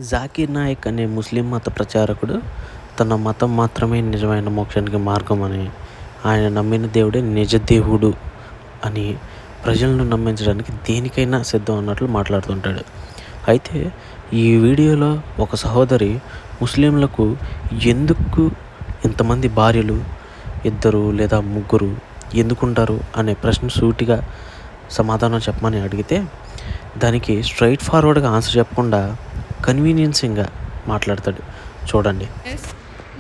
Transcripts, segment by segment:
జాకీర్ నాయక్ అనే ముస్లిం మత ప్రచారకుడు తన మతం మాత్రమే నిజమైన మోక్షానికి మార్గం అని, ఆయన నమ్మిన దేవుడే నిజ దేవుడు అని ప్రజలను నమ్మించడానికి దేనికైనా సిద్ధం అన్నట్లు మాట్లాడుతుంటాడు. అయితే ఈ వీడియోలో ఒక సహోదరి ముస్లింలకు ఎందుకు ఇంతమంది భార్యలు, 2 లేదా 3 ఎందుకుంటారు అనే ప్రశ్న సూటిగా సమాధానం చెప్పమని అడిగితే, దానికి స్ట్రైట్ ఫార్వర్డ్గా ఆన్సర్ చెప్పకుండా కన్వీనియన్సింగ్గా మాట్లాడతాడు. చూడండి. Yes,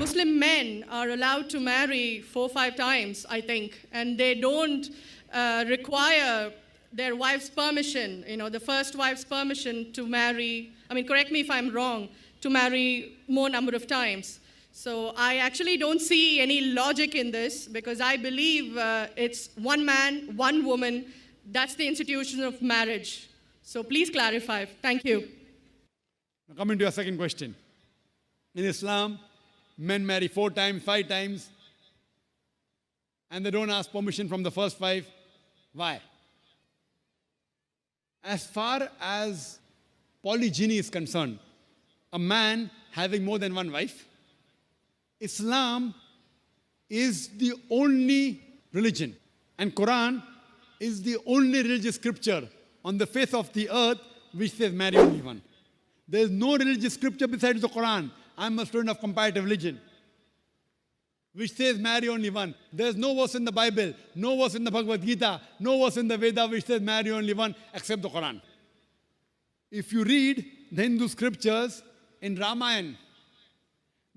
Muslim men are allowed to marry 4-5 times, I think, and they don't require their wife's permission, the first wife's permission to marry. I mean, correct me if I'm wrong, to marry more number of times. So I actually don't see any logic in this, because I believe it's one man, one woman. That's the institution of marriage. So please clarify. Thank you. Now coming to your second question. In Islam, men marry 4 times, 5 times, and they don't ask permission from the first 5. Why? As far as polygyny is concerned, a man having more than one wife, Islam is the only religion, and Quran is the only religious scripture on the face of the earth which says marry only one. There is no religious scripture besides the Quran. I'm a student of comparative religion, which says marry only one. There is no verse in the Bible, no verse in the Bhagavad Gita, no verse in the Veda which says marry only one except the Quran. If you read the Hindu scriptures in Ramayana,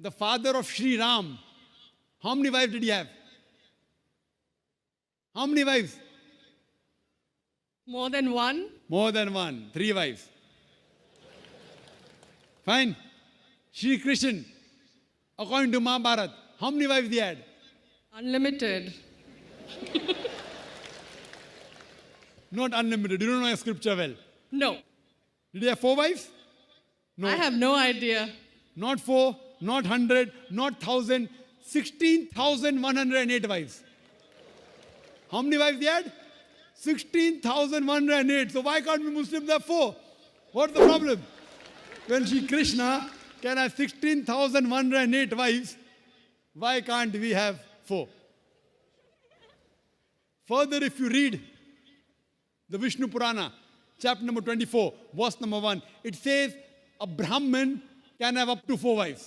the father of Sri Ram, how many wives did he have? How many wives? More than one? More than one. 3 wives. Fine. Shri Krishna, according to Mahabharata, how many wives he had? Unlimited. Not unlimited. You don't know your scripture well. No. Did he have 4 wives? No. I have no idea. Not 4, not 100, not 1,000, 16,108 wives. How many wives he had? 16,108. So why can't we Muslims have 4? What's the problem? When Shri Krishna can have 16,108 wives, why can't we have 4? Further, if you read the Vishnu Purana, chapter number 24, verse number 1, it says a Brahmin can have up to 4 wives.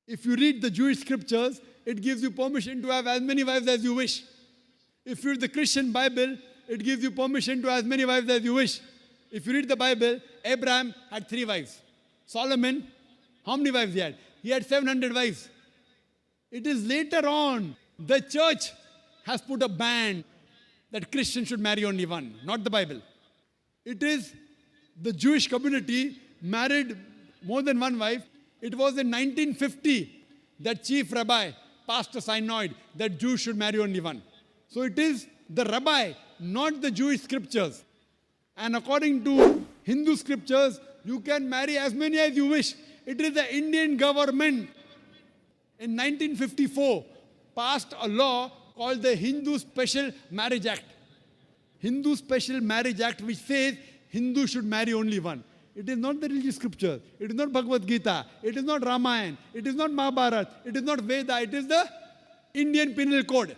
If you read the Jewish scriptures, it gives you permission to have as many wives as you wish. If you read the Christian Bible, it gives you permission to have as many wives as you wish. If you read the Bible, Abraham had 3 wives. Solomon, how many wives he had? He had 700 wives. It is later on the church has put a ban that Christians should marry only one, not the Bible. It is the Jewish community married more than one wife. It was in 1950 that chief rabbi passed a synod that Jews should marry only one. So it is the rabbi, not the Jewish scriptures. And according to Hindu scriptures, you can marry as many as you wish. It is the Indian government in 1954 passed a law called the Hindu Special Marriage Act. Hindu Special Marriage Act, which says Hindus should marry only one. It is not the religious scripture. It is not Bhagavad Gita. It is not Ramayana. It is not Mahabharata. It is not Veda. It is the Indian Penal Code.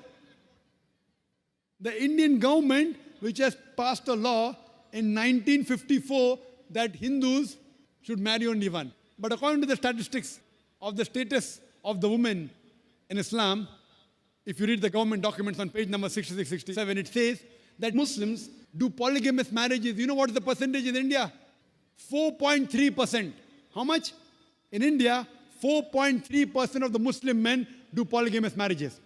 The Indian government, which has passed a law in 1954 that Hindus should marry only one. But according to the statistics of the status of the women in Islam, if you read the government documents on page number 66-67, it says that Muslims do polygamous marriages. You know what is the percentage in India? 4.3%. How much? In India, 4.3% of the Muslim men do polygamous marriages.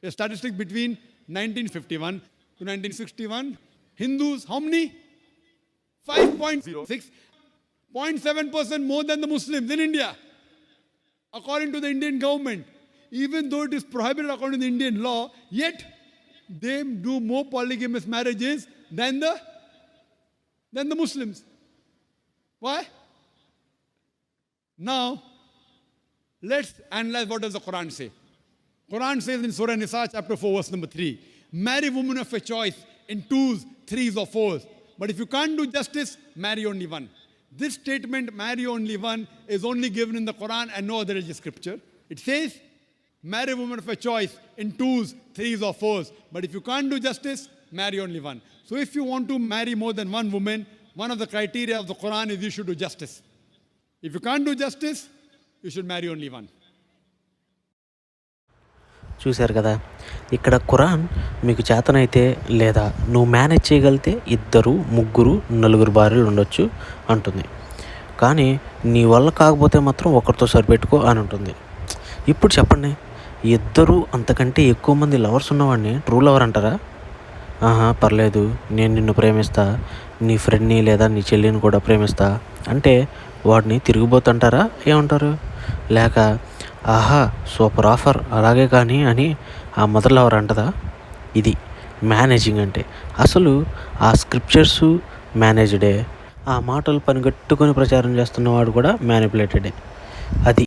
The statistics between 1951 to 1961, Hindus, how many? 5.06, 0.7% more than the Muslims in India, according to the Indian government. Even though it is prohibited according to the Indian law, yet they do more polygamous marriages than the Muslims. Why? Now, let's analyze what does the Quran say. Quran says in Surah Nisa, chapter 4, verse number 3, marry women of your choice in 2s, 3s or 4s. But if you can't do justice, marry only one. This statement, marry only one, is only given in the Quran and no other religious scripture. It says, marry a woman of your choice in 2s, 3s or 4s. But if you can't do justice, marry only one. So if you want to marry more than one woman, one of the criteria of the Quran is you should do justice. If you can't do justice, you should marry only one. చూశారు కదా, ఇక్కడ ఖురాన్ మీకు చేతనైతే లేదా నువ్వు manage చేయగలిగితే 2, 3, 4 భార్యలు ఉండొచ్చు అంటుంది. కానీ నీ వల్ల కాకపోతే మాత్రం ఒకరితో సరిపెట్టుకో అని ఉంటుంది. ఇప్పుడు చెప్పండి, 2 అంతకంటే ఎక్కువ మంది లవర్స్ ఉన్నవాడిని ట్రూ లవర్ అంటారా? పర్లేదు, నేను నిన్ను ప్రేమిస్తా, నీ ఫ్రెండ్ని లేదా నీ చెల్లిని కూడా ప్రేమిస్తా అంటే వాడిని తిరిగిపోతుంటారా? ఏమంటారు? లేక ఆహా సూపర్ ఆఫర్ అలాగే కానీ అని ఆ మదర్ లవర్ అంటదా? ఇది మేనేజింగ్ అంటే. అసలు ఆ స్క్రిప్చర్సు మేనేజ్డే, ఆ మాటలు పనిగట్టుకొని ప్రచారం చేస్తున్నవాడు కూడా మ్యానిపులేటెడే. అది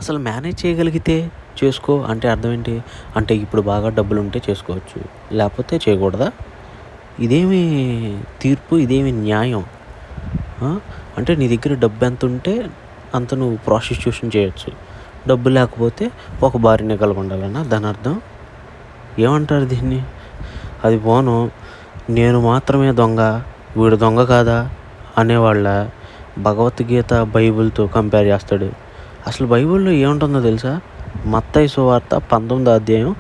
అసలు మేనేజ్ చేయగలిగితే చేసుకో అంటే అర్థం ఏంటి? అంటే ఇప్పుడు బాగా డబ్బులు ఉంటే చేసుకోవచ్చు, లేకపోతే చేయకూడదా? ఇదేమి తీర్పు, ఇదేమి న్యాయం? అంటే నీ దగ్గర డబ్బు ఎంత ఉంటే అంత నువ్వు ప్రాస్టిట్యూషన్ చేయొచ్చు, డబ్బు లేకపోతే ఒక భార్యని కలిగి ఉండాలన్నా దాని అర్థం? ఏమంటారు దీన్ని? అది పోను నేను మాత్రమే దొంగ, వీడు దొంగ కాదా అనేవాళ్ళ భగవద్గీత బైబిల్తో కంపేర్ చేస్తాడు. అసలు బైబిల్లో ఏముంటుందో తెలుసా? మత్తయి సువార్త 19వ అధ్యాయం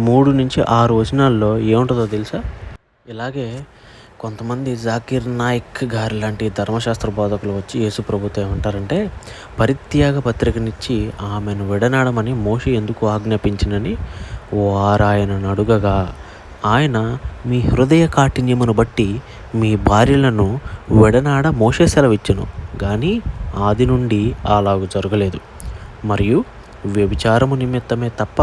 3-6 వచనాల్లో ఏముంటుందో తెలుసా? ఇలాగే కొంతమంది జాకీర్ నాయక్ గారి లాంటి ధర్మశాస్త్ర బోధకులు వచ్చి యేసు ప్రభుతో ఏమంటారంటే, పరిత్యాగ పత్రికనిచ్చి ఆమెను విడనాడమని మోషే ఎందుకు ఆజ్ఞాపించినని వారాయనను అడుగగా, ఆయన మీ హృదయ కాఠిన్యమును బట్టి మీ భార్యలను విడనాడ మోషే సెలవిచ్చెను, కానీ ఆది నుండి అలాగూ జరగలేదు. మరియు వ్యభిచారము నిమిత్తమే తప్ప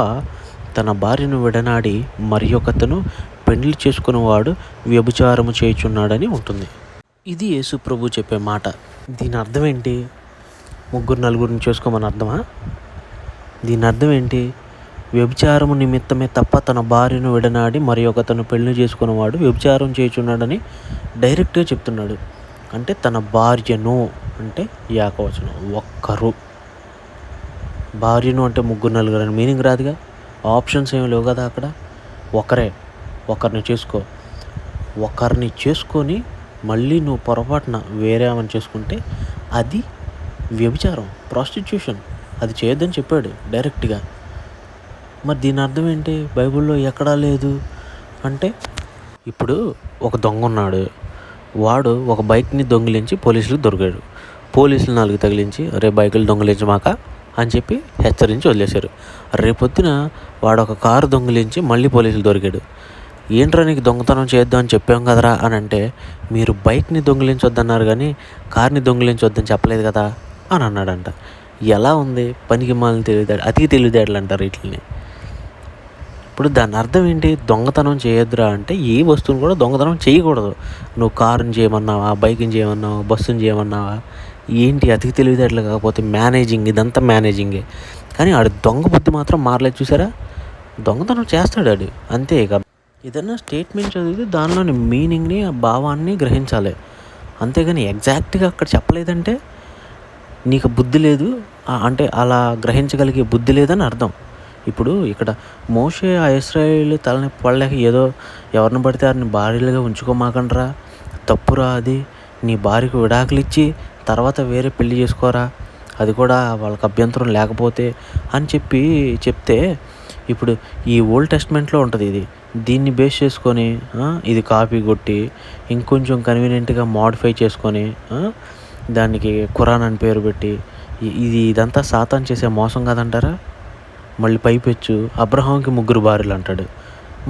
తన భార్యను విడనాడి మరి ఒకతను పెండ్లి చేసుకునేవాడు వ్యభిచారము చేయుచున్నాడని ఉంటుంది. ఇది యేసు ప్రభు చెప్పే మాట. దీని అర్థం ఏంటి? 3, 4 చేసుకోమని అర్థమా? దీని అర్థం ఏంటి? వ్యభిచారము నిమిత్తమే తప్ప తన భార్యను విడనాడి మరి ఒకతను పెళ్లి చేసుకునేవాడు వ్యభిచారం చేయుచున్నాడని డైరెక్ట్గా చెప్తున్నాడు. అంటే తన భార్యను అంటే ఏకవచనం, ఒక్కరు. భార్యను అంటే 3, 4 అని మీనింగ్ రాదుగా, ఆప్షన్స్ ఏమి లేవు కదా అక్కడ. ఒకరిని చేసుకో. ఒకరిని చేసుకొని మళ్ళీ నువ్వు పొరపాటున వేరే ఆమెను చేసుకుంటే అది వ్యభిచారం, ప్రాస్టిట్యూషన్. అది చేయొద్దని చెప్పాడు డైరెక్ట్గా. మరి దీని అర్థం ఏంటి? బైబిల్లో ఎక్కడా లేదు అంటే, ఇప్పుడు ఒక దొంగ ఉన్నాడు, వాడు ఒక బైక్ని దొంగిలించి పోలీసులకు దొరికాడు. పోలీసులు 4 తగిలించి రే బైకులు దొంగిలించమాక అని చెప్పి హెచ్చరించి వదిలేశారు. రేపొద్దున వాడు ఒక కారు దొంగిలించి మళ్ళీ పోలీసులు దొరికాడు. ఏంట్రా నీకు దొంగతనం చేద్దాం అని చెప్పాం కదరా అని అంటే, మీరు బైక్ని దొంగిలించొద్దన్నారు కానీ కార్ని దొంగిలించొద్దని చెప్పలేదు కదా అని అన్నాడంట. ఎలా ఉంది? పనికి మాలిన తెలివితేటలు, అతికి తెలివితేటలు అంటారు వీటిని. ఇప్పుడు దాని అర్థం ఏంటి? దొంగతనం చేయొద్దురా అంటే ఏ వస్తువును కూడా దొంగతనం చేయకూడదు. నువ్వు కారుని చేయమన్నావా, బైక్ని చేయమన్నావా, బస్సుని చేయమన్నావా? ఏంటి అతికి తెలివితేటలు కాకపోతే మేనేజింగ్? ఇదంతా మేనేజింగే. కానీ ఆడు దొంగ బుద్ధి మాత్రం మారలేదు. చూసారా? దొంగతనం చేస్తాడు ఆడు, అంతే. ఇక ఏదైనా స్టేట్మెంట్ చదివితే దానిలోని మీనింగ్ని, ఆ భావాన్ని గ్రహించాలి. అంతేగాని ఎగ్జాక్ట్గా అక్కడ చెప్పలేదంటే నీకు బుద్ధి లేదు, అంటే అలా గ్రహించగలిగే బుద్ధి లేదని అర్థం. ఇప్పుడు ఇక్కడ మోషే ఆ ఇశ్రాయేలు తలని పడలేక ఏదో ఎవరిని పడితే వారిని భార్యలుగా ఉంచుకోమాకండ్రా, తప్పురా అది. నీ భార్యకు విడాకులు ఇచ్చి తర్వాత వేరే పెళ్లి చేసుకోరా, అది కూడా వాళ్ళకి అభ్యంతరం లేకపోతే అని చెప్తే, ఇప్పుడు ఈ ఓల్డ్ టెస్ట్మెంట్లో ఉంటుంది ఇది. దీన్ని బేస్ చేసుకొని ఇది కాపీ కొట్టి ఇంకొంచెం కన్వీనియంట్గా మోడిఫై చేసుకొని దానికి ఖురాన్ అని పేరు పెట్టి ఇదంతా సాతాను చేసే మోసం కాదంటారా? మళ్ళీ పైపెచ్చు అబ్రహాంకి 3 భార్యలు అంటాడు.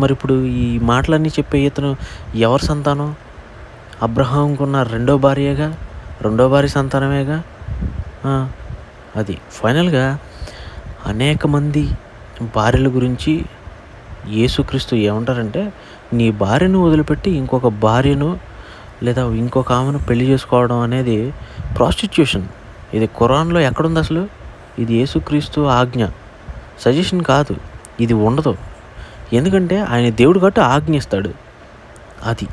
మరి ఇప్పుడు ఈ మాటలన్నీ చెప్పే ఇతను ఎవరి సంతానం? అబ్రహాంకు ఉన్న 2వ భార్యగా, 2వ భార్య సంతానమేగా. అది ఫైనల్గా అనేక మంది భార్యల గురించి యేసుక్రీస్తు ఏమంటారంటే, నీ భార్యను వదిలిపెట్టి ఇంకొక భార్యను లేదా ఇంకొక ఆమెను పెళ్లి చేసుకోవడం అనేది ప్రాస్టిట్యూషన్. ఇది ఖురాన్లో ఎక్కడుంది అసలు? ఇది యేసుక్రీస్తు ఆజ్ఞ, సజెషన్ కాదు. ఇది ఉండదు. ఎందుకంటే ఆయన దేవుడు కాబట్టి ఆజ్ఞిస్తాడు. అది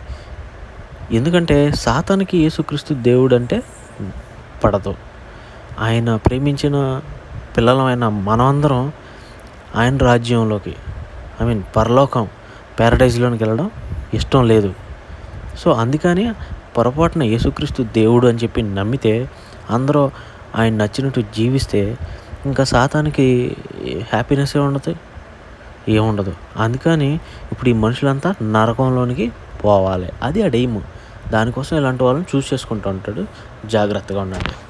ఎందుకంటే సాతానికి యేసుక్రీస్తు దేవుడు అంటే పడదు. ఆయన ప్రేమించిన పిల్లలమైన మనమందరం ఆయన రాజ్యంలోకి పరలోకం ప్యారడైజ్‌లోనికి వెళ్ళడం ఇష్టం లేదు. సో, అందుకని పొరపాటున యేసుక్రీస్తు దేవుడు అని చెప్పి నమ్మితే అందరూ ఆయన నచ్చినట్టు జీవిస్తే ఇంకా సాతానికి హ్యాపీనెస్సే ఉండదు. ఏముండదు. అందుకని ఇప్పుడు ఈ మనుషులంతా నరకంలోనికి పోవాలి. అది ఆ ఎయిము. దానికోసం ఇలాంటి వాళ్ళని చేసుకుంటూ ఉంటాడు. జాగ్రత్తగా ఉండండి.